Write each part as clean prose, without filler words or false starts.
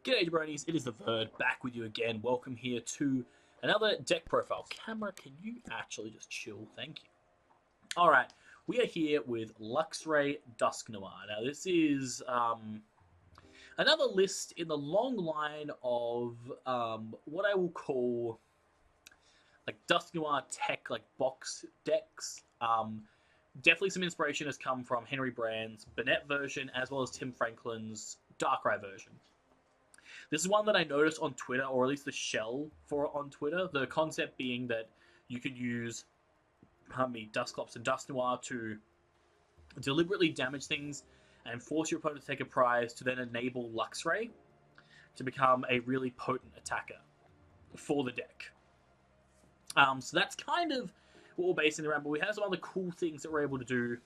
G'day jabronis, it is the Verd, back with you again. Welcome here to another deck profile. Camera, can you actually just chill? Thank you. Alright, we are here with Luxray Dusknoir. Now this is another list in the long line of what I will call like Dusknoir tech, like box decks. Definitely some inspiration has come from Henry Brand's Burnett version as well as Tim Franklin's Darkrai version. This is one that I noticed on Twitter, or at least the shell for it on Twitter. The concept being that you could use, Dusclops and Dusknoir to deliberately damage things and force your opponent to take a prize to then enable Luxray to become a really potent attacker for the deck. So that's kind of what we're basing it around, but we have some other cool things that we're able to do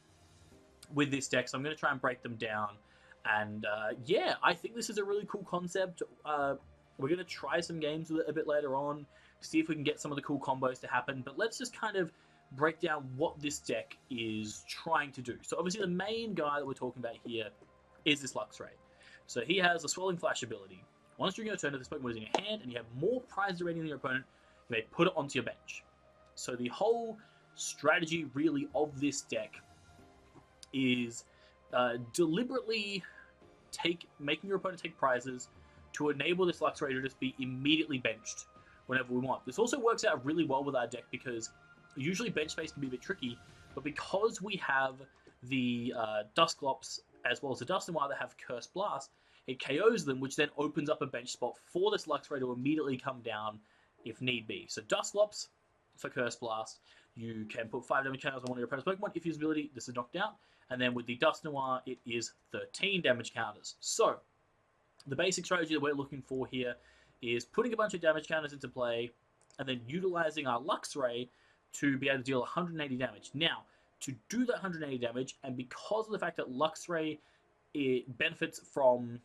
with this deck, so I'm going to try and break them down. And yeah, I think this is a really cool concept. We're going to try some games with it a bit later on to see if we can get some of the cool combos to happen. But let's just kind of break down what this deck is trying to do. So obviously the main guy that we're talking about here is this Luxray. So he has a Swelling Flash ability. Once during your turn, if this Pokemon is in your hand and you have more prizes remaining than your opponent, you may put it onto your bench. So the whole strategy really of this deck is deliberately making your opponent take prizes to enable this Luxray to just be immediately benched whenever we want. This also works out really well with our deck because usually bench space can be a bit tricky, but because we have the Dusclops as well as the Dusknoir that have Curse Blast, it KOs them, which then opens up a bench spot for this Luxray to immediately come down if need be. So Dusclops for Curse Blast, you can put 5 damage counters on one of your opponent's Pokemon. If you use ability, this is knocked out. And then with the Dusknoir, it is 13 damage counters. So, the basic strategy that we're looking for here is putting a bunch of damage counters into play and then utilizing our Luxray to be able to deal 180 damage. Now, to do that 180 damage, and because of the fact that Luxray benefits from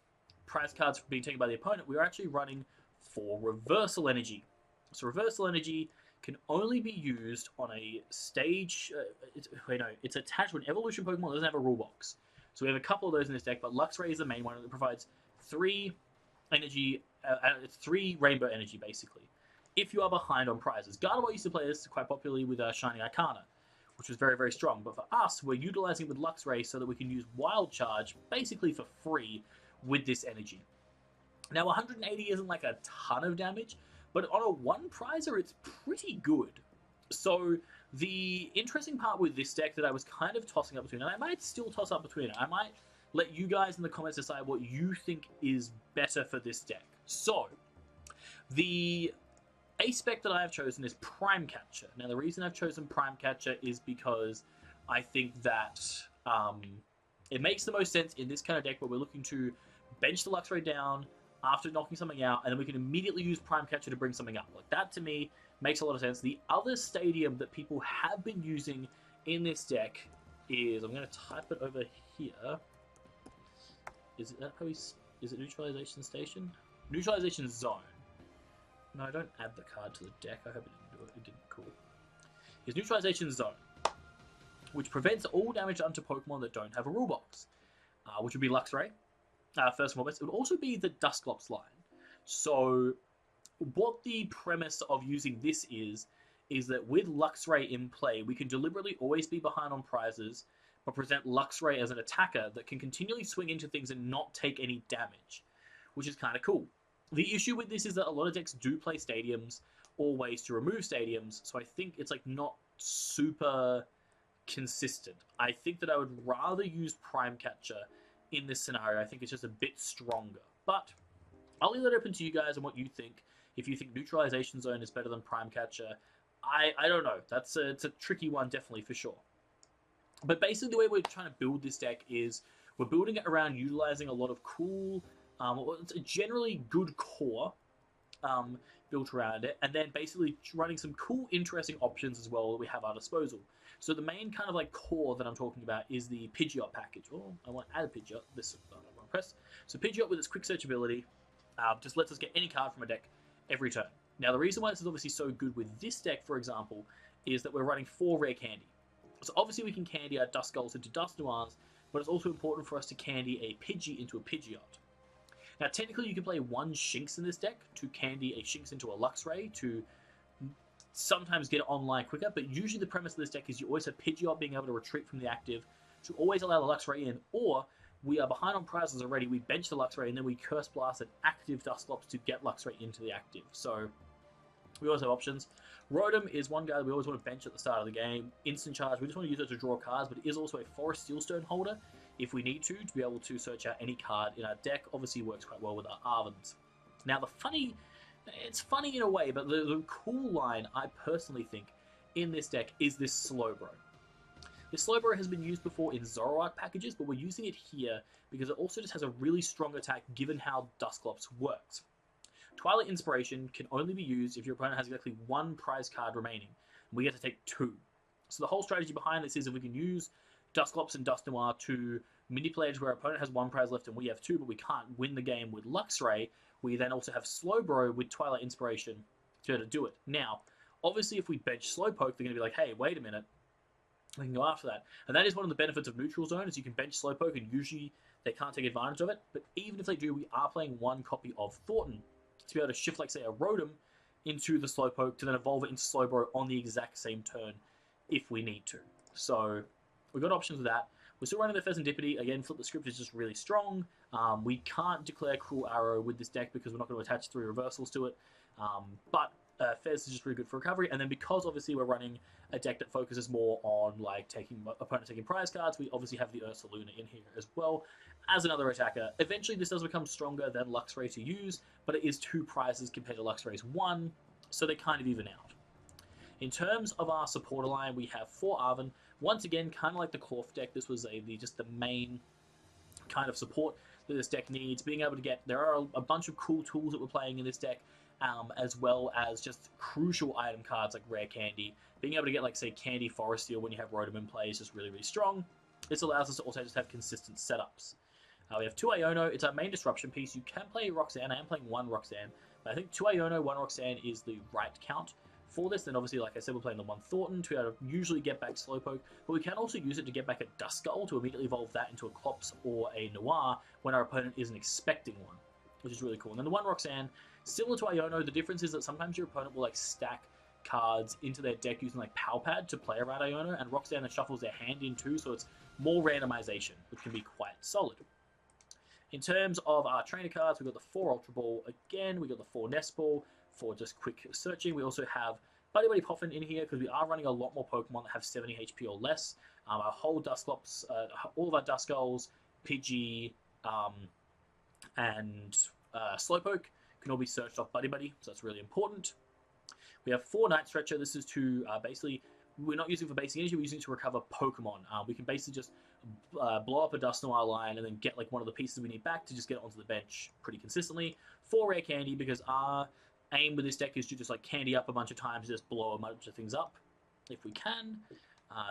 prize cards being taken by the opponent, we are actually running for Reversal Energy. So Reversal Energy can only be used on a stage. It's attached to an evolution Pokemon that doesn't have a rule box. So we have a couple of those in this deck, but Luxray is the main one that provides 3 energy. It's 3 rainbow energy basically. If you are behind on prizes, Gardevoir used to play this quite popularly with Shining Arcana, which was very, very strong. But for us, we're utilizing it with Luxray so that we can use Wild Charge basically for free with this energy. Now 180 isn't like a ton of damage, but on a 1 prizer, it's pretty good. So the interesting part with this deck that I was kind of tossing up between, and I might still toss up between it, I might let you guys in the comments decide what you think is better for this deck. So the A-spec that I have chosen is Prime Catcher. Now the reason I've chosen Prime Catcher is because I think that it makes the most sense in this kind of deck where we're looking to bench the Luxray down after knocking something out, and then we can immediately use Prime Catcher to bring something up. Like that, to me, makes a lot of sense. The other stadium that people have been using in this deck is, I'm going to type it over here. Is it Neutralization Station? Neutralization Zone. No, don't add the card to the deck. I hope it didn't do it. It didn't. Cool. It's Neutralization Zone, which prevents all damage done to Pokemon that don't have a rule box, which would be Luxray. First and foremost, it would also be the Dusclops line. So what the premise of using this is that with Luxray in play, we can deliberately always be behind on prizes, but present Luxray as an attacker that can continually swing into things and not take any damage, which is kind of cool. The issue with this is that a lot of decks do play stadiums or ways to remove stadiums, so I think it's like not super consistent. I think that I would rather use Prime Catcher in this scenario. I think it's just a bit stronger. But I'll leave that open to you guys and what you think. If you think Neutralization Zone is better than Prime Catcher, I don't know. It's a tricky one, definitely, for sure. But basically the way we're trying to build this deck is we're building it around utilizing a lot of cool, it's a generally good core built around it, and then basically running some cool, interesting options as well that we have at our disposal. So the main kind of like core that I'm talking about is the Pidgeot package. Oh, I want to add a Pidgeot. This I don't want to press. So Pidgeot with its quick search ability just lets us get any card from a deck every turn. Now the reason why this is obviously so good with this deck, for example, is that we're running 4 Rare Candy. So obviously we can candy our Duskulls into Dusknoirs, but it's also important for us to candy a Pidgey into a Pidgeot. Now, technically, you can play one Shinx in this deck to candy a Shinx into a Luxray to sometimes get it online quicker, but usually the premise of this deck is you always have Pidgeot being able to retreat from the active to always allow the Luxray in, or we are behind on prizes already, we bench the Luxray, and then we Curse Blast an active Dusclops to get Luxray into the active. So we always have options. Rotom is one guy that we always want to bench at the start of the game. Instant Charge, we just want to use it to draw cards, but it is also a Forest Steelstone holder if we need to be able to search out any card in our deck. Obviously works quite well with our Arvens. Now it's funny in a way, but the cool line I personally think in this deck is this Slowbro. This Slowbro has been used before in Zoroark packages, but we're using it here because it also just has a really strong attack given how Dusclops works. Twilight Inspiration can only be used if your opponent has exactly one prize card remaining. We get to take 2. So the whole strategy behind this is if we can use Dusclops and Dusknoir to manipulate where our opponent has 1 prize left and we have 2, but we can't win the game with Luxray, we then also have Slowbro with Twilight Inspiration to be able to do it. Now, obviously if we bench Slowpoke, they're going to be like, hey, wait a minute, we can go after that. And that is one of the benefits of Neutral Zone, is you can bench Slowpoke and usually they can't take advantage of it. But even if they do, we are playing one copy of Thorton to be able to shift, like, say, a Rotom into the Slowpoke to then evolve it into Slowbro on the exact same turn if we need to. So we've got options with that. We're still running the Fezandipiti. Again, Flip the Script is just really strong. We can't declare Cruel Arrow with this deck because we're not going to attach 3 reversals to it. But Fez is just really good for recovery. And then because obviously we're running a deck that focuses more on like opponent taking prize cards, we obviously have the Ursaluna in here as well as another attacker. Eventually this does become stronger than Luxray to use, but it is 2 prizes compared to Luxray's 1, so they kind of even out. In terms of our supporter line, we have 4 Arven. Once again, kind of like the Clorf deck, this was just the main kind of support that this deck needs. Being able to get, there are a bunch of cool tools that we're playing in this deck, as well as just crucial item cards like Rare Candy. Being able to get, like, say, Candy Forest Steel when you have Rotom in play is just really, really strong. This allows us to also just have consistent setups. We have 2 Iono. It's our main disruption piece. You can play Roxanne. I am playing 1 Roxanne, but I think 2 Iono, 1 Roxanne is the right count for this. Then obviously, like I said, we're playing the 1 Thorton to be able to usually get back Slowpoke, but we can also use it to get back a Duskull to immediately evolve that into a Clops or a Noir when our opponent isn't expecting one, which is really cool. And then the 1 Roxanne, similar to Iono, the difference is that sometimes your opponent will, like, stack cards into their deck using, like, PAL Pad to play around Iono, and Roxanne then shuffles their hand in too, so it's more randomization, which can be quite solid. In terms of our trainer cards, we've got the 4 Ultra Ball again, we've got the 4 Nest Ball for just quick searching. We also have Buddy-Buddy Poffin in here because we are running a lot more Pokemon that have 70 HP or less. Our whole Dusclops, all of our Duskulls, Pidgey, and Slowpoke can all be searched off Buddy-Buddy, so that's really important. We have 4 Night Stretcher. This is to basically, we're not using for basic energy, we're using it to recover Pokemon. We can basically just blow up a Dusknoir line and then get, like, one of the pieces we need back to just get it onto the bench pretty consistently. 4 Rare Candy because our aim with this deck is to just, like, candy up a bunch of times, just blow a bunch of things up if we can.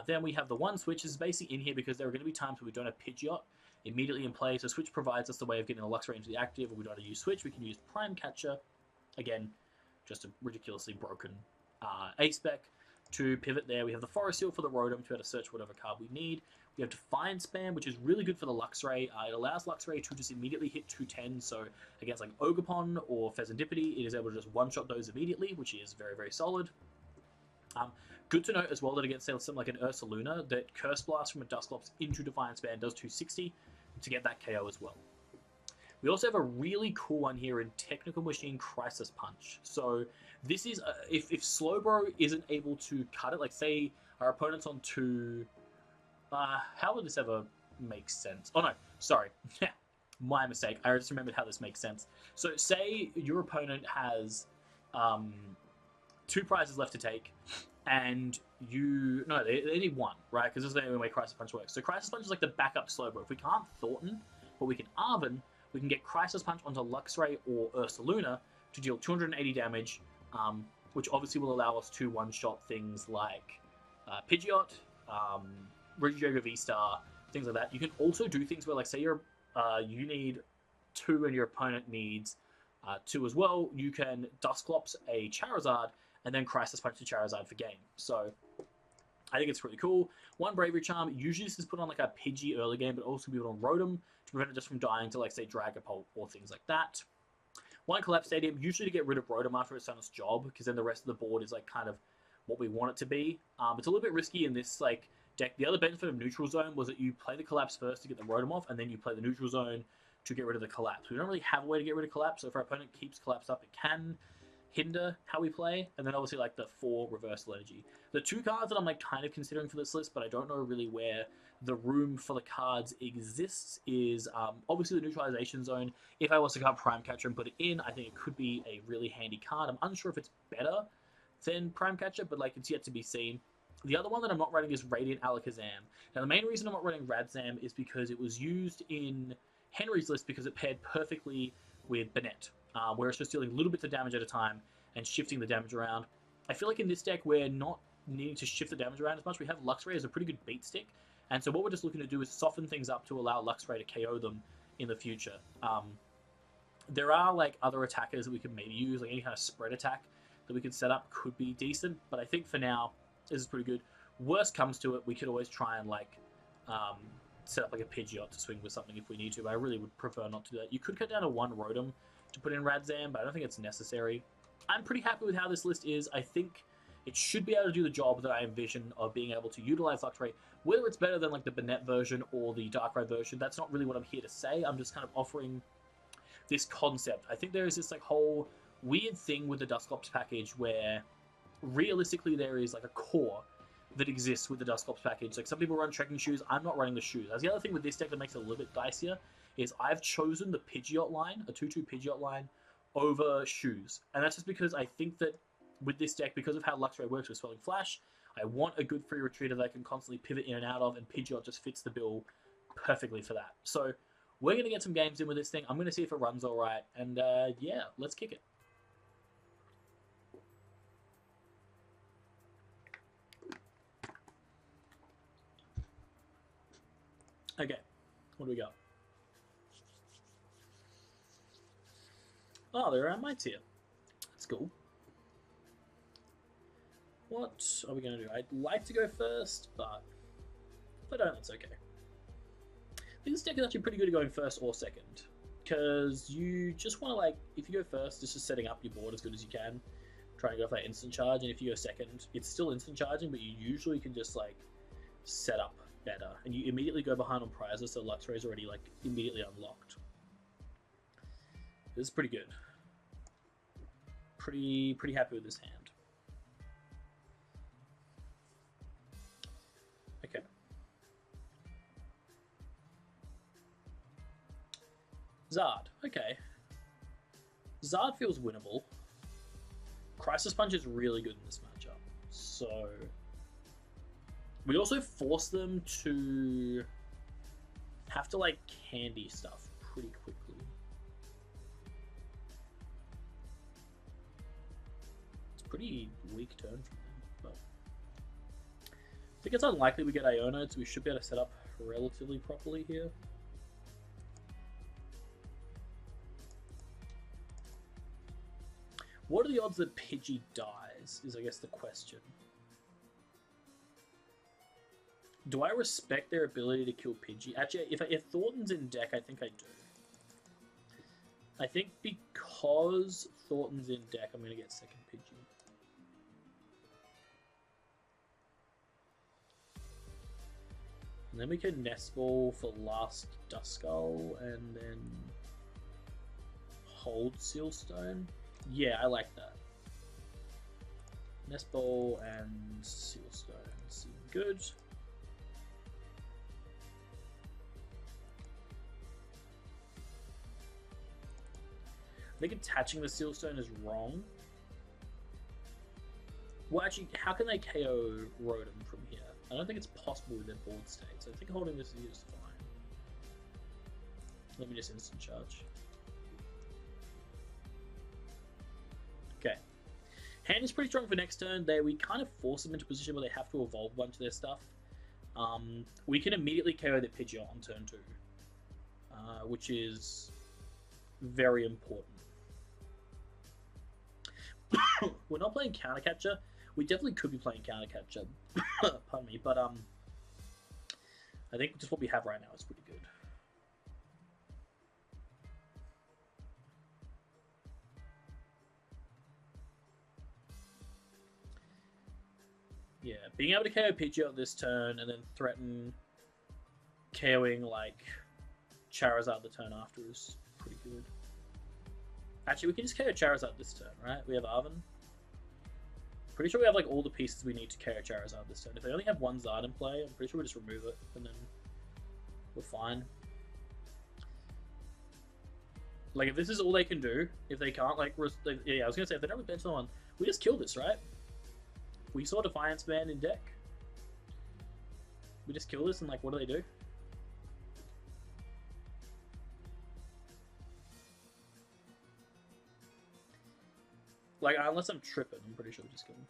Then we have the 1 Switch. This is basically in here because there are going to be times where we don't have Pidgeot immediately in play, so Switch provides us the way of getting a Luxray into the active. If we don't want to use Switch, we can use Prime Catcher, again, just a ridiculously broken A-Spec to pivot there. We have the Forest Seal for the Rotom to be able to search whatever card we need. We have Defiance Band, which is really good for the Luxray. It allows Luxray to just immediately hit 210, so against, like, Ogerpon or Fezandipiti, it is able to just one-shot those immediately, which is very, very solid. Good to note as well that against, say, something like an Ursaluna, that Curse Blast from a Dusclops into Defiance Band does 260 to get that KO as well. We also have a really cool one here in Technical Machine Crisis Punch. So this is, if Slowbro isn't able to cut it, like, say our opponent's on 2... how would this ever make sense? Oh no, sorry. My mistake. I just remembered how this makes sense. So say your opponent has 2 prizes left to take, and they need 1, right? Because this is the only way Crisis Punch works. So Crisis Punch is like the backup Slowbro. If we can't Thorton, but we can Arven, we can get Crisis Punch onto Luxray or Ursaluna to deal 280 damage, which obviously will allow us to one-shot things like Pidgeot, Regigigas V-Star, things like that. You can also do things where, like, say you need 2 and your opponent needs 2 as well. You can Dusclops a Charizard and then Crisis Punch the Charizard for game. So I think it's pretty cool. One Bravery Charm. Usually this is put on like a Pidgey early game, but also be put on Rotom to prevent it just from dying to like say Dragapult or things like that. One Collapsed Stadium, usually to get rid of Rotom after it's done its job, because then the rest of the board is like kind of what we want it to be. It's a little bit risky in this like deck. The other benefit of Neutral Zone was that you play the Collapse first to get the Rotom off, and then you play the Neutral Zone to get rid of the Collapse. We don't really have a way to get rid of Collapse, so if our opponent keeps Collapse up, it can hinder how we play. And then obviously like the 4 Reversal Energy. The 2 cards that I'm like kind of considering for this list, but I don't know really where the room for the cards exists, is obviously the Neutralization Zone. If I was to grab Prime Catcher and put it in, I think it could be a really handy card. I'm unsure if it's better than Prime Catcher, but like it's yet to be seen. The other one that I'm not running is Radiant Alakazam. Now the main reason I'm not running Radzam is because it was used in Henry's list because it paired perfectly with Banette, where it's just dealing little bits of damage at a time and shifting the damage around. I feel like in this deck we're not needing to shift the damage around as much. We have Luxray as a pretty good beat stick, and so what we're just looking to do is soften things up to allow Luxray to KO them in the future. There are like other attackers that we could maybe use, like any kind of spread attack that we could set up could be decent, but I think for now this is pretty good. Worst comes to it, we could always try and like set up like a Pidgeot to swing with something if we need to, but I really would prefer not to do that. You could cut down to 1 Rotom to put in Radzam, but I don't think it's necessary. I'm pretty happy with how this list is. I think it should be able to do the job that I envision of being able to utilize Luxray. Whether it's better than like the Banette version or the Darkrai version, that's not really what I'm here to say. I'm just kind of offering this concept. I think there is this like whole weird thing with the Dusclops package where realistically there is like a core that exists with the Dusclops package. Like some people run trekking shoes, I'm not running the shoes. That's the other thing with this deck that makes it a little bit dicier, is I've chosen the Pidgeot line, a 2-2 Pidgeot line, over shoes. And that's just because I think that with this deck, because of how Luxray works with Swelling Flash, I want a good free retreater that I can constantly pivot in and out of, and Pidgeot just fits the bill perfectly for that. So we're going to get some games in with this thing. I'm going to see if it runs alright, and yeah, let's kick it. Okay, what do we got? Oh, there are mites here. That's cool. What are we going to do? I'd like to go first, but if I don't, that's okay. I think this deck is actually pretty good at going first or second, because you just want to, like, if you go first, it's just setting up your board as good as you can, trying to go for that instant charge, and if you go second, it's still instant charging, but you usually can just, like, set up better, and you immediately go behind on prizes, so Luxray is already, like, immediately unlocked. This is pretty good. Pretty happy with this hand. Okay. Zard. Okay. Zard feels winnable. Crisis Punch is really good in this matchup. So we also force them to have to like candy stuff pretty quickly. Pretty weak turn from them, but I think it's unlikely we get Iono, so we should be able to set up relatively properly here. What are the odds that Pidgey dies, is I guess the question. Do I respect their ability to kill Pidgey? Actually, if Thornton's in deck, I think I do. I think because Thornton's in deck, I'm going to get second Pidgey. And then we can Nest Ball for last Duskull, and then hold Sealstone. Yeah, I like that. Nest Ball and Sealstone seem good. I think attaching the Sealstone is wrong. Well, actually, how can they KO Rotom from here? I don't think it's possible with their board state, so I think holding this is fine. Let me just instant charge. Okay. Hand is pretty strong for next turn. We kind of force them into a position where they have to evolve a bunch of their stuff. We can immediately KO their Pidgeot on turn 2, which is very important. We're not playing Counter Catcher. We definitely could be playing counter catcher. Pardon me, but I think just what we have right now is pretty good. Yeah, being able to KO Pidgeot this turn and then threaten KOing like Charizard the turn after is pretty good. Actually, we can just KO Charizard this turn, right? We have Arven. Pretty sure we have like all the pieces we need to KO Charizard this turn. If they only have one Zard in play, I'm pretty sure we just remove it and then we're fine. Like, if this is all they can do, if they can't, like, yeah, I was gonna say, if they don't bench someone, we just kill this, right? We saw Defiance Band in deck. We just kill this and, like, what do they do? Like, unless I'm tripping, I'm pretty sure we just kill them.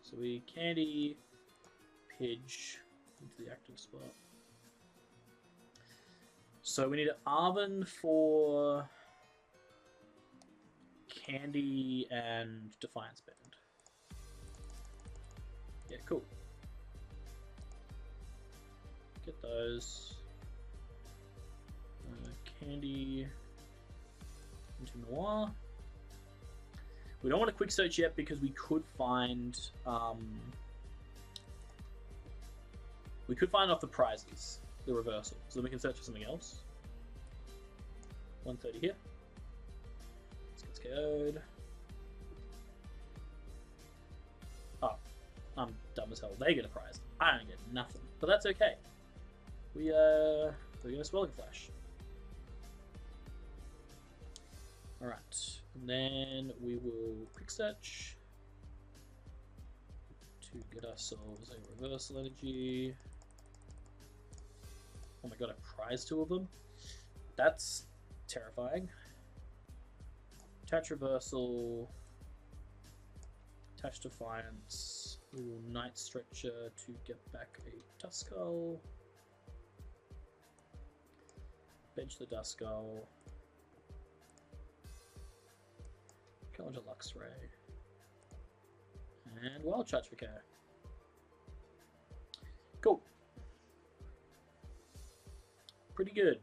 So we Candy, Pidge into the active spot. So we need an Arven for Candy and Defiance Band. Yeah, cool. Get those. Candy into Noir. We don't want a quick search yet because we could find off the prizes, the reversal, so then we can search for something else. 130 here. This gets KO'd. Oh, I'm dumb as hell. They get a prize. I don't get nothing, but that's okay. We're gonna Swelling Flash. All right. And then we will quick search to get ourselves a reversal energy. Oh my god, I prized 2 of them? That's terrifying. Attach reversal, attach Defiance. We will Night Stretcher to get back a Duskull. Bench the Duskull. Go into Luxray. And Wild Charge for KO. Cool. Pretty good.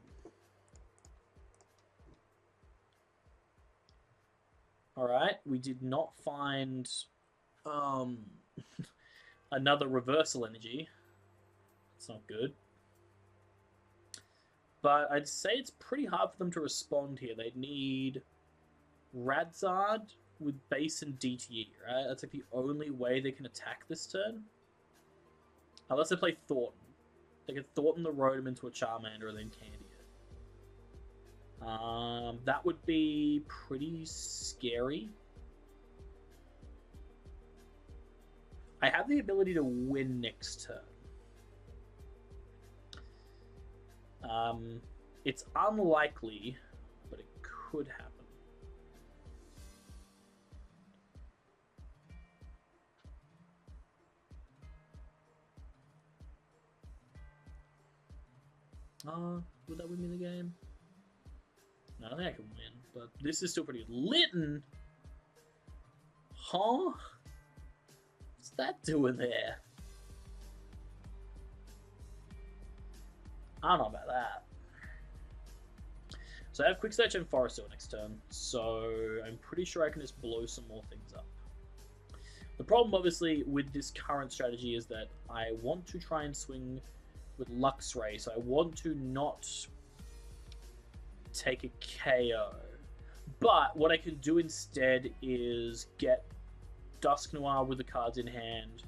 Alright, we did not find another reversal energy. It's not good. But I'd say it's pretty hard for them to respond here. They'd need Radzard with base and DTE, right? That's like the only way they can attack this turn. Unless they play Thorton. They can Thorton the Rotom into a Charmander and then Candy it. That would be pretty scary. I have the ability to win next turn. It's unlikely, but it could happen. Would that win me the game? No, I don't think I can win, but this is still pretty good. Litten? Huh? What's that doing there? I don't know about that. So I have Quick Search and Forest Seal next turn, so I'm pretty sure I can just blow some more things up. The problem, obviously, with this current strategy is that I want to try and swing with Luxray, so I want to not take a KO. But what I can do instead is get Dusknoir with the cards in hand.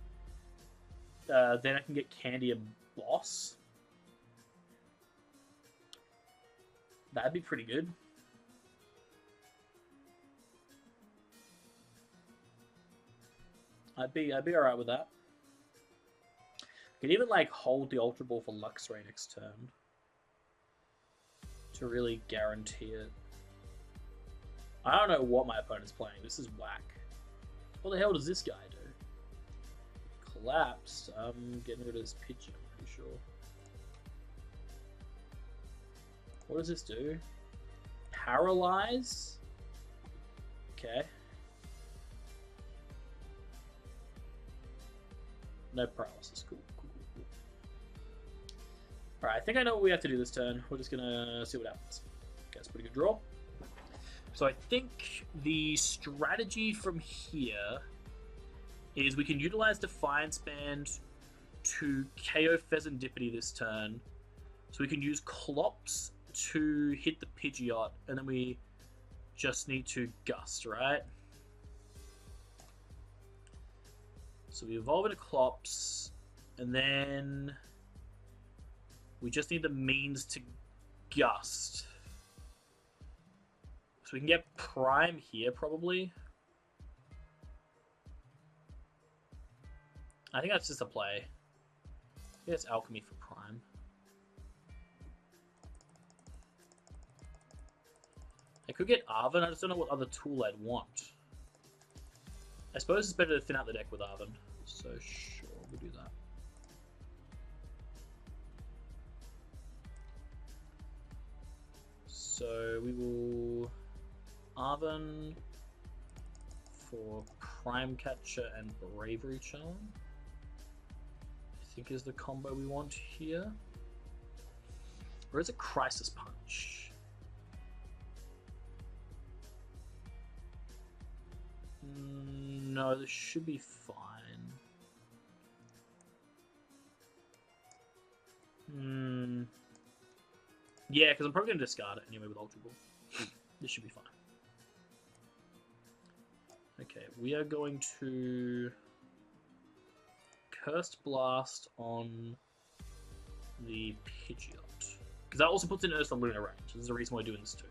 Then I can get Candy and Boss. That'd be pretty good. I'd be alright with that. I could even like hold the Ultra Ball for Luxray next turn to really guarantee it. I don't know what my opponent's playing. This is whack. What the hell does this guy do? Collapsed. I'm getting rid of this Pidgey, I'm pretty sure. What does this do? Paralyze? Okay. No paralysis. Cool. Alright, I think I know what we have to do this turn. We're just gonna see what happens. Okay, that's a pretty good draw. So I think the strategy from here is we can utilize Defiance Band to KO Fezandipiti this turn. So we can use Collapsed to hit the Pidgeot, and then we just need to Gust, right? So we evolve into Collapsed, and then we just need the means to Gust. So we can get Prime here, probably. I think that's just a play. I think it's Alchemy for Prime. I could get Arven, I just don't know what other tool I'd want. I suppose it's better to thin out the deck with Arven, so sure, we'll do that. So we will Arven for Prime Catcher and Bravery Charm. I think is the combo we want here. Or is it Crisis Punch? No, this should be fine. Yeah, because I'm probably going to discard it anyway with Ultra Ball. This should be fine. Okay, we are going to Cursed Blast on the Pidgeot. Because that also puts in Ursaluna range. There's a reason why we're doing this too.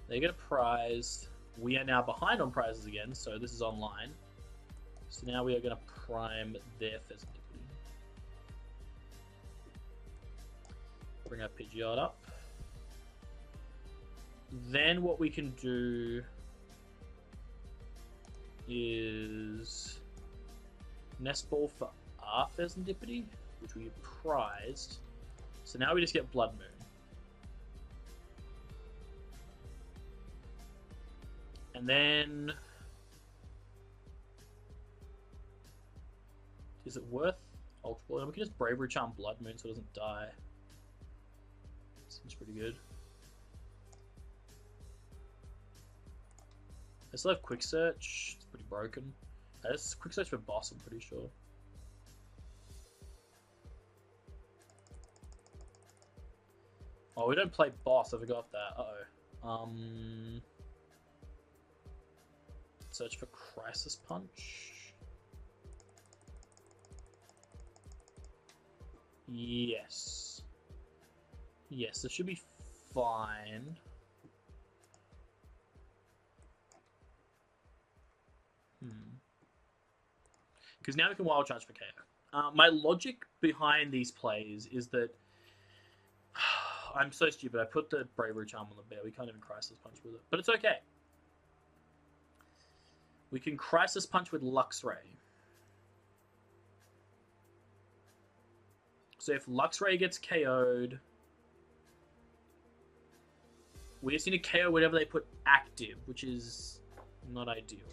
They get a prize. We are now behind on prizes again, so this is online. So now we are going to prime their Fezandipiti. Bring our Pidgeot up. Then what we can do is Nest Ball for our Fezandipiti, which we prized. So now we just get Bloodmoon. And then, is it worth Ultra Ball? We can just Bravery Charm Bloodmoon so it doesn't die. Seems pretty good. I still have Quick Search. It's pretty broken. This Quick Search for boss, I'm pretty sure. Oh, we don't play boss. I forgot that. Uh-oh. Search for Crisis Punch. Yes. Yes, this should be fine. Because now we can Wild Charge for KO. My logic behind these plays is that I'm so stupid. I put the Bravery Charm on the bear. We can't even Crisis Punch with it. But it's okay. We can Crisis Punch with Luxray. So if Luxray gets KO'd, we just need to KO whatever they put active, which is not ideal.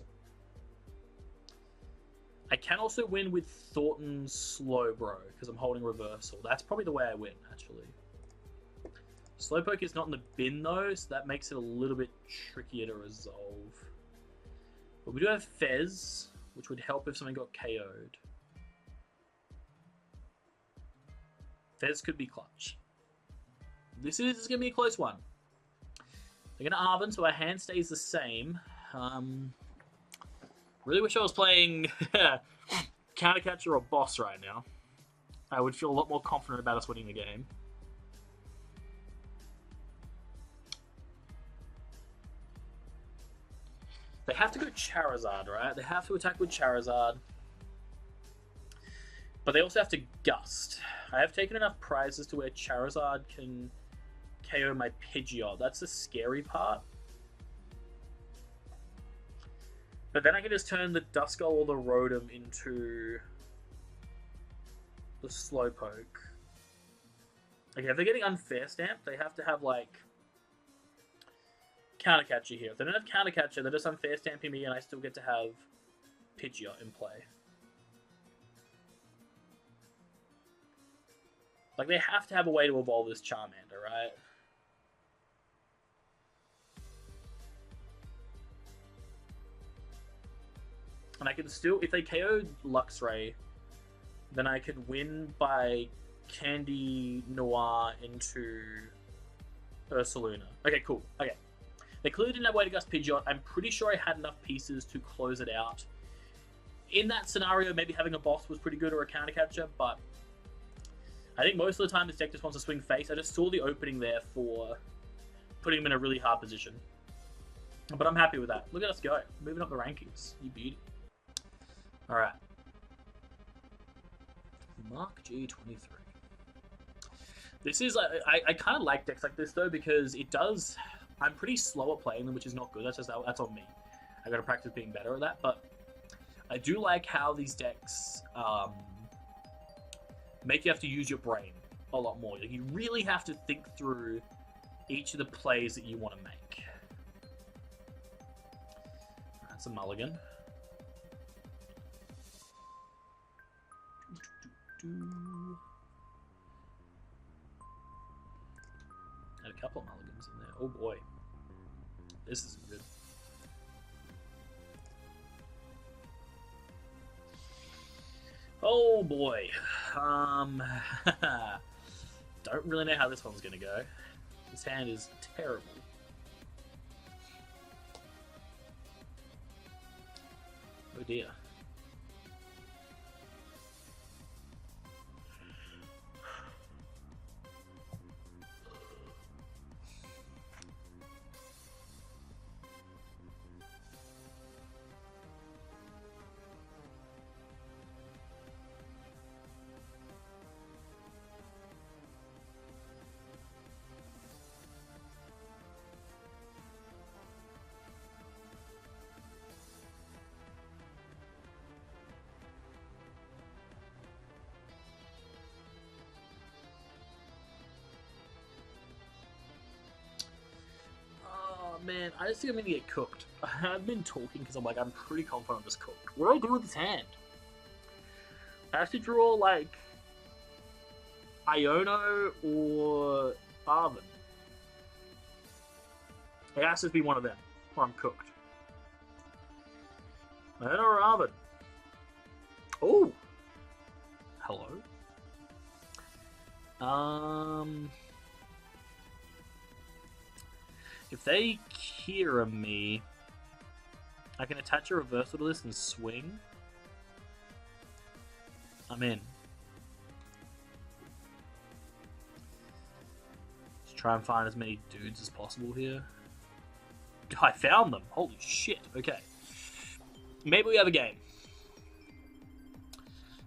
I can also win with Thornton's Slowbro, because I'm holding Reversal. That's probably the way I win, actually. Slowpoke is not in the bin, though, so that makes it a little bit trickier to resolve. But we do have Fez, which would help if something got KO'd. Fez could be clutch. This is going to be a close one. They're going to Arven, so our hand stays the same. Really wish I was playing Counter Catcher or Boss right now. I would feel a lot more confident about us winning the game. They have to go Charizard, right? They have to attack with Charizard. But they also have to Gust. I have taken enough prizes to where Charizard can KO my Pidgeot. That's the scary part. But then I can just turn the Duskull or the Rotom into the Slowpoke. Okay, if they're getting unfair stamped, they have to have, like, Counter Catcher here. If they don't have Counter Catcher, they're just unfair stamping me and I still get to have Pidgeot in play. Like, they have to have a way to evolve this Charmander, right? And I can still, if they KO'd Luxray, then I could win by Candy Noir into Ursaluna. Okay, cool. Okay. They clearly didn't have a way to gust Pidgeot. I'm pretty sure I had enough pieces to close it out. In that scenario, maybe having a boss was pretty good or a counter catcher, but I think most of the time this deck just wants to swing face. I just saw the opening there for putting him in a really hard position. But I'm happy with that. Look at us go. Moving up the rankings. You beauty. Alright. Mark G23. This is, I kind of like decks like this though, because it does, I'm pretty slow at playing them, which is not good. That's on me. I gotta practice being better at that, but I do like how these decks make you have to use your brain a lot more. Like, you really have to think through each of the plays that you want to make. That's a mulligan. Had a couple of mulligans in there. Oh boy. This is good. Oh boy. Don't really know how this one's gonna go. This hand is terrible. Oh dear. Man, I just think I'm gonna get cooked. I've been talking because I'm pretty confident I'm just cooked. What do I do with this hand? I have to draw, like, Iono or Arven. It has to be one of them, or I'm cooked. Iono or Arven? Oh! Hello? If they Kira me, I can attach a reversal to this and swing. I'm in. Let's try and find as many dudes as possible here. I found them! Holy shit, okay. Maybe we have a game.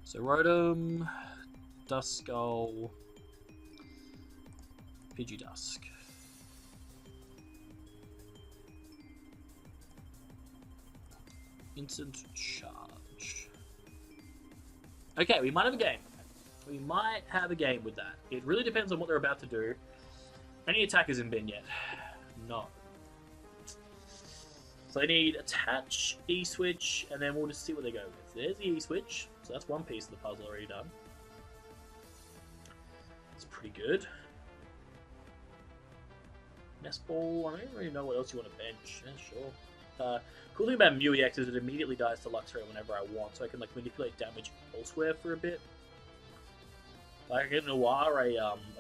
So Rotom, Duskull, Pidgeot. Instant charge. Okay, we might have a game. We might have a game with that. It really depends on what they're about to do. Any attackers in bin yet? No. So they need attach, E-switch, and then we'll just see what they go with. There's the E-switch. So that's one piece of the puzzle already done. It's pretty good. Nest Ball, I don't really know what else you want to bench. Yeah, sure. Cool thing about Mew EX is it immediately dies to Luxray whenever I want, so I can like manipulate damage elsewhere for a bit. Like I can Noir a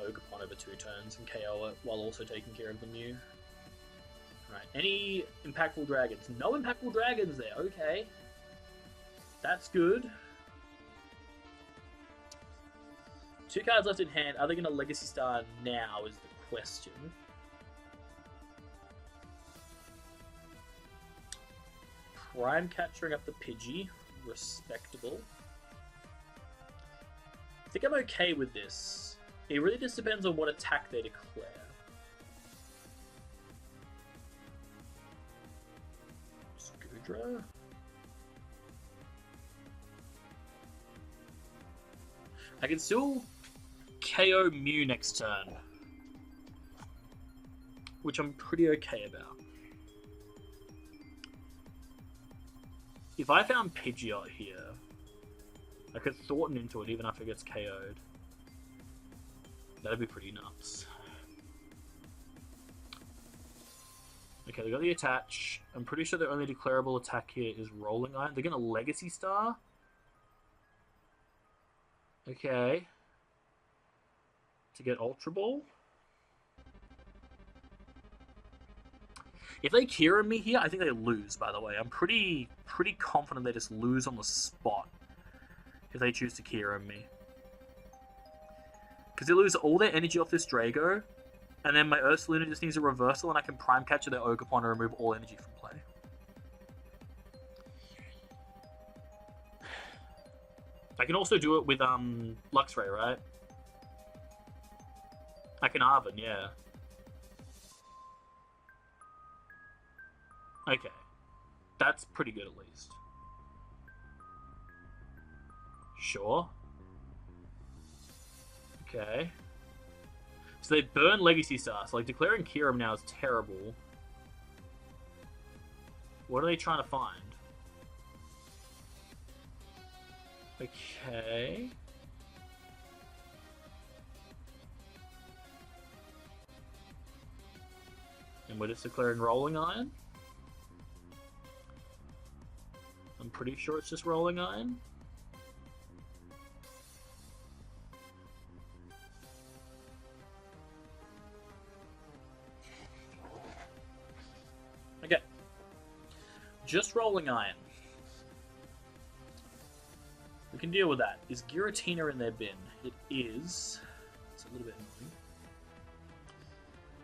Ogerpon over 2 turns and KO it while also taking care of the Mew. Alright, any impactful dragons? No impactful dragons there, okay. That's good. 2 cards left in hand. Are they going to Legacy Star now is the question. Prime Catchering up the Pidgey. Respectable. I think I'm okay with this. It really just depends on what attack they declare. Scudra. I can still KO Mew next turn, which I'm pretty okay about. If I found Pidgeot here, I could Thorton into it even after it gets KO'd. That'd be pretty nuts. Okay, they got the attach. I'm pretty sure the only declarable attack here is Rolling Iron. They're going to Legacy Star. Okay. To get Ultra Ball. If they Kieran me here, I think they lose, by the way. I'm pretty confident they just lose on the spot if they choose to Kieran me. Because they lose all their energy off this Drago, and then my Ursaluna just needs a reversal, and I can Prime Catcher their Ogerpon and remove all energy from play. I can also do it with Luxray, right? I can Arven, yeah. Okay. That's pretty good at least. Sure. Okay. So they burn Legacy Star. So like declaring Kieran now is terrible. What are they trying to find? Okay. And we're just declaring Rolling Iron. I'm pretty sure it's just Rolling Iron. Okay. Just Rolling Iron. We can deal with that. Is Giratina in their bin? It is. It's a little bit annoying.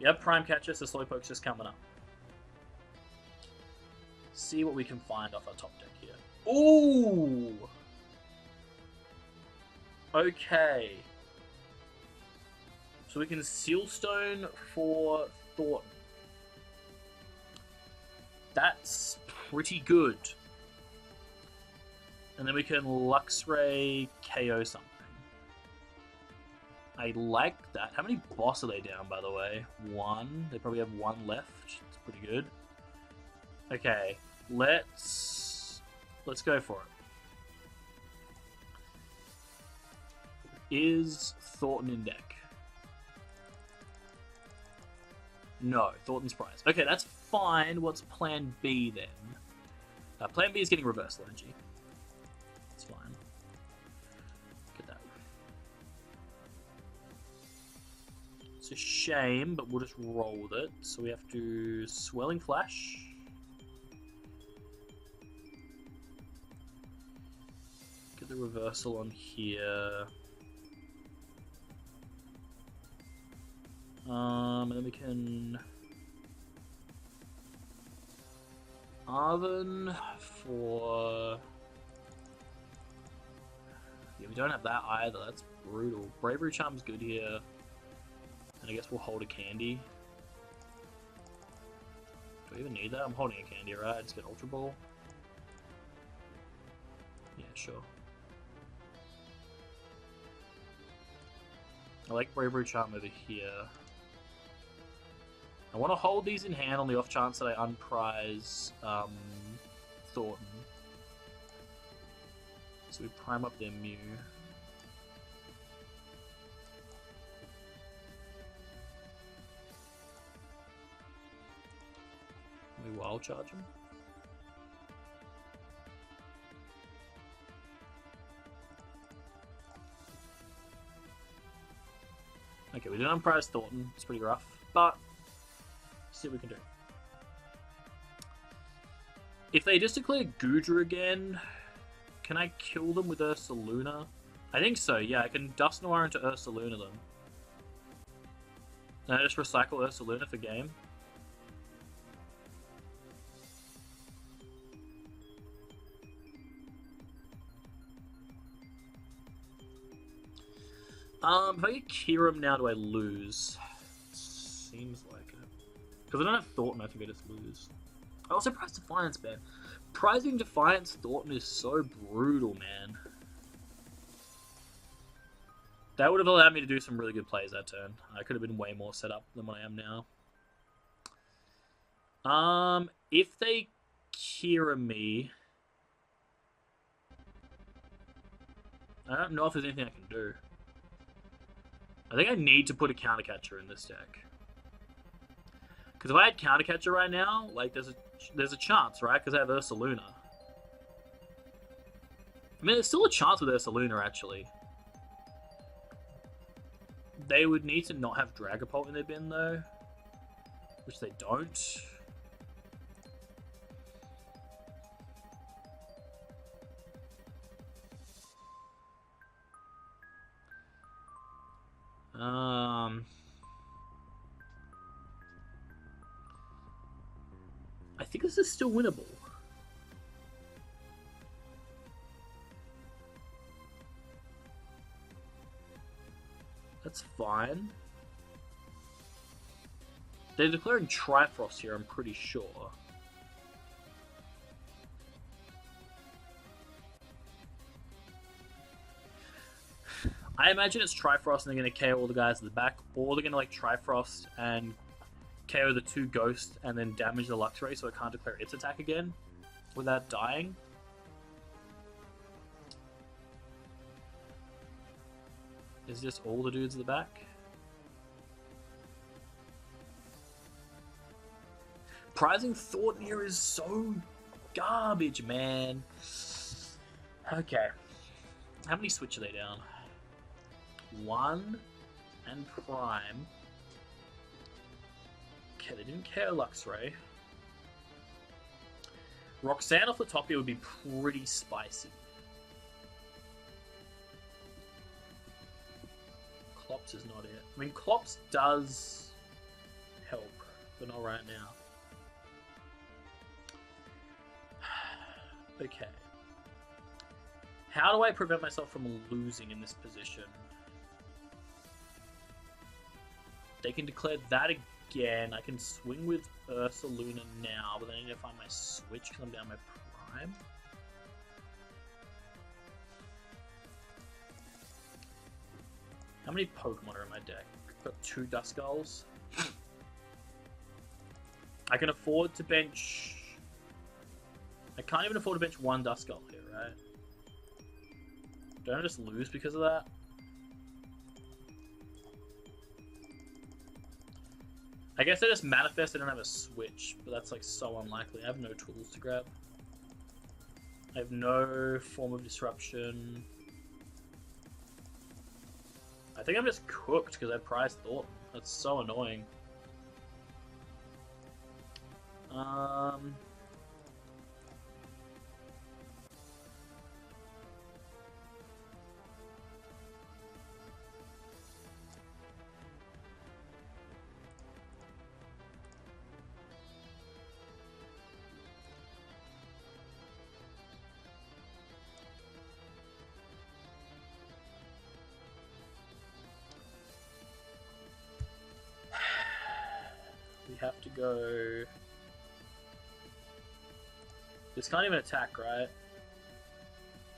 You have Prime Catcher, so Slowpoke's just coming up. See what we can find off our top deck here. Ooh! Okay. So we can Sealstone for Thorton. That's pretty good. And then we can Luxray KO something. I like that. How many boss are they down, by the way? One. They probably have one left. It's pretty good. Okay. Let's go for it. Is Thorton in deck? No, Thornton's prize. Okay, that's fine. What's plan B then? Plan B is getting reversal energy. That's fine. Get that. It's a shame, but we'll just roll with it. So we have to Swelling Flash. Get the reversal on here. And then we can Arven for... Yeah, we don't have that either. That's brutal. Bravery Charm's good here. And I guess we'll hold a candy. Do I even need that? I'm holding a candy, right? Just get Ultra Ball. Yeah, sure. I like Bravery Charm over here. I want to hold these in hand on the off chance that I unprize Thorton. So we prime up their Mew. We Wild Charge him. Okay, we didn't unprize Thorton. It's pretty rough, but see what we can do. If they just declare Goodra again, can I kill them with Ursaluna? I think so, yeah. I can Dusknoir into Ursaluna them. And I just recycle Ursaluna for game. If I get Kieran now, do I lose? Seems like it. Because I don't have Thornton, I think I just lose. I also prize Defiance Band. Prizing Defiance Thornton is so brutal, man. That would have allowed me to do some really good plays that turn. I could have been way more set up than what I am now. If they Kieran me, I don't know if there's anything I can do. I think I need to put a counter catcher in this deck. Because if I had counter catcher right now, like there's a chance, right? Because I have Ursaluna. I mean, there's still a chance with Ursaluna, actually. They would need to not have Dragapult in their bin, though. Which they don't. I think this is still winnable. That's fine. They're declaring Trifrost here, I'm pretty sure. I imagine it's Trifrost and they're going to KO all the guys at the back, or they're going to like Trifrost and KO the 2 ghosts and then damage the Luxray so it can't declare its attack again without dying. Is this all the dudes at the back? Prizing Thorton here is so garbage, man. Okay. How many switch are they down? 1 and Prime. Okay, they didn't KO Luxray. Roxanne off the top here would be pretty spicy. Clops is not it. I mean, Clops does help, but not right now. Okay. How do I prevent myself from losing in this position? They can declare that again. I can swing with Ursaluna now, but then I need to find my switch because I'm down my Prime. How many Pokemon are in my deck? I've got 2 Duskulls. I can afford to bench... I can't even afford to bench 1 Duskull here, right? Don't I just lose because of that? I guess I just manifest I don't have a switch, but that's like so unlikely. I have no tools to grab. I have no form of disruption. I think I'm just cooked because I prized Thorton. That's so annoying. We have to go... This can't even attack, right?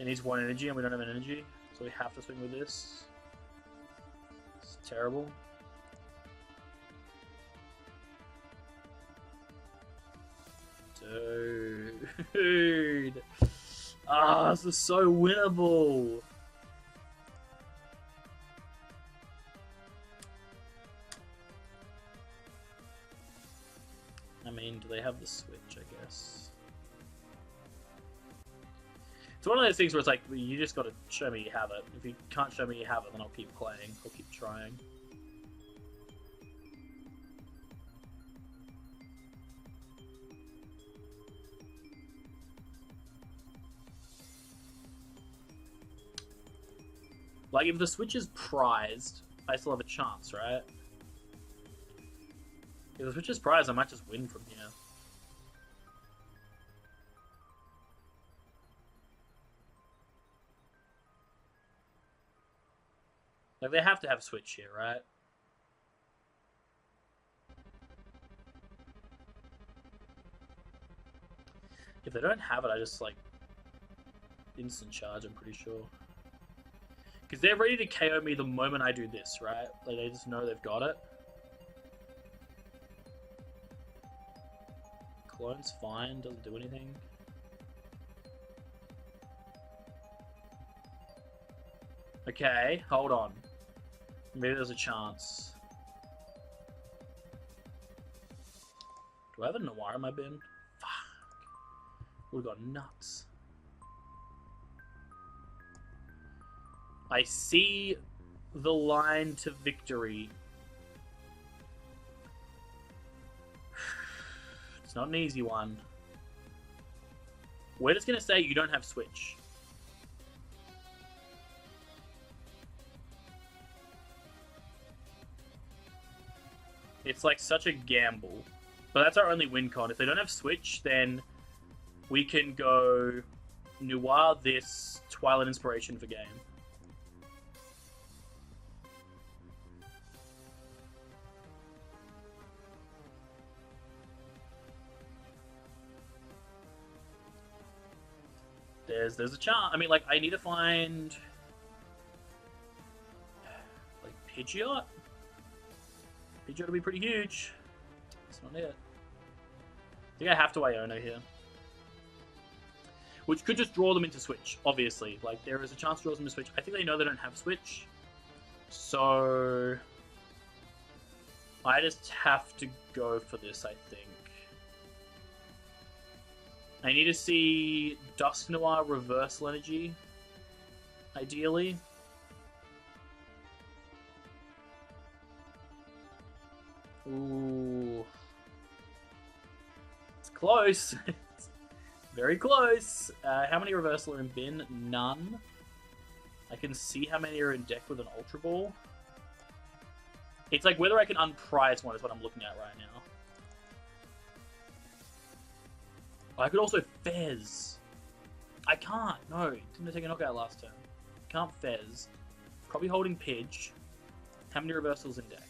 It needs 1 energy and we don't have an energy, so we have to swing with this. It's terrible. Dude! Ah, this is so winnable! I mean, do they have the switch, I guess? It's one of those things where it's like, you just gotta show me you have it. If you can't show me you have it, then I'll keep playing. I'll keep trying. Like, if the switch is prized, I still have a chance, right? If the switch is prized, I might just win from here. Like, they have to have a switch here, right? If they don't have it, I just, like, instant charge, I'm pretty sure. Because they're ready to KO me the moment I do this, right? Like, they just know they've got it. Clone's fine, doesn't do anything. Okay, hold on. Maybe there's a chance. Do I have a Noir in my bin? Fuck. Would've got nuts. I see the line to victory. It's not an easy one. We're just going to say you don't have Switch. It's like such a gamble. But that's our only win con. If they don't have Switch, then we can go Noir this, Twilight Inspiration for game. There's a chance. I mean, like, I need to find like Pidgeot. Pidgeot will be pretty huge. That's not it. I think I have to Iono here, which could just draw them into Switch. Obviously, like there is a chance to draw them into Switch. I think they know they don't have Switch, so I just have to go for this. I think. I need to see Dusknoir Reversal Energy, ideally. Ooh. It's close. It's very close. How many Reversal are in bin? None. I can see how many are in deck with an Ultra Ball. It's like whether I can unprize one is what I'm looking at right now. I could also Fez. I can't. No, didn't take a knockout last turn. Can't Fez. Probably holding Pidge. How many reversals in deck?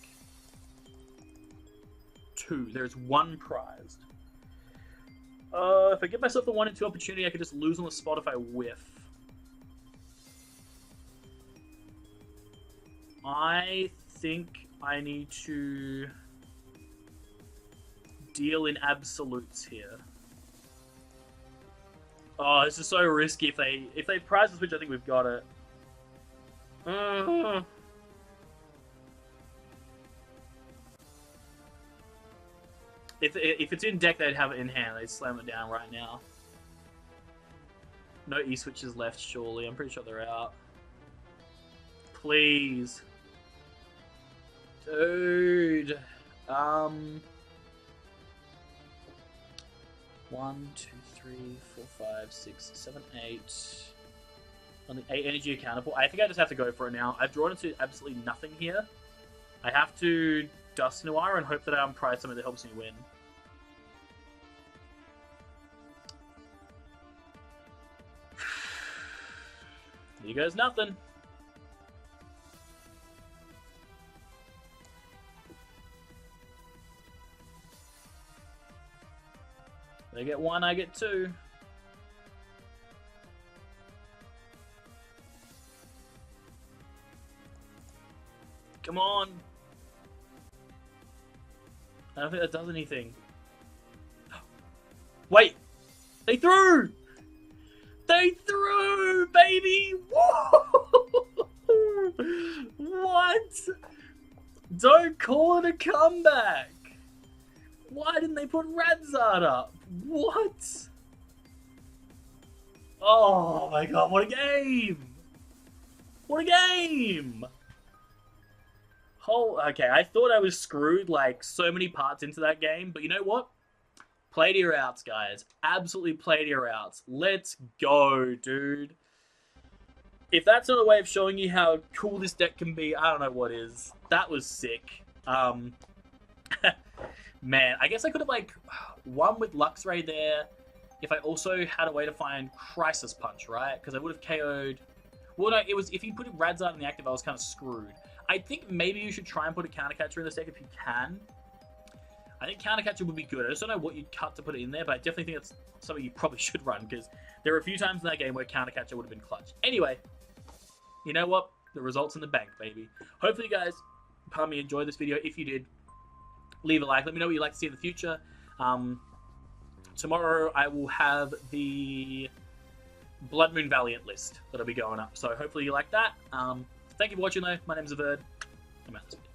2. There's 1 prized. If I give myself the 1 and 2 opportunity, I could just lose on the spot if I whiff. I think I need to deal in absolutes here. Oh, this is so risky. If they prize the Switch, I think we've got it. If it's in deck, they'd have it in hand. They'd slam it down right now. No E-switches left, surely. I'm pretty sure they're out. Please. Dude. 1, 2, 3, 4, 5, 6, 7, 8. Only 8 energy accountable. I think I just have to go for it now. I've drawn into absolutely nothing here. I have to Dusknoir and hope that I unprize something that helps me win. Here goes nothing. They get 1, I get 2. Come on. I don't think that does anything. Wait! They threw! They threw, baby! Whoa! What? Don't call it a comeback! Why didn't they put Radzard up? What? Oh my god, what a game! What a game! Okay, I thought I was screwed like so many parts into that game, but you know what? Play to your outs, guys. Absolutely play to your outs. Let's go, dude. If that's not a way of showing you how cool this deck can be, I don't know what is. That was sick. Man, I guess I could have like won with Luxray there if I also had a way to find Crisis Punch, right? Because I would have KO'd. Well, no, it was if you put Radzard in the active, I was kind of screwed. I think maybe you should try and put a Counter Catcher in this deck if you can. I think Counter Catcher would be good. I just don't know what you'd cut to put it in there, but I definitely think that's something you probably should run because there were a few times in that game where Counter Catcher would have been clutch. Anyway, you know what? The results in the bank, baby. Hopefully, you guys, pardon me, enjoyed this video. If you did, leave a like. Let me know what you'd like to see in the future. Tomorrow, I will have the Bloodmoon Valiant list that'll be going up. So hopefully you like that. Thank you for watching though. My name's Averd. I'm out this video.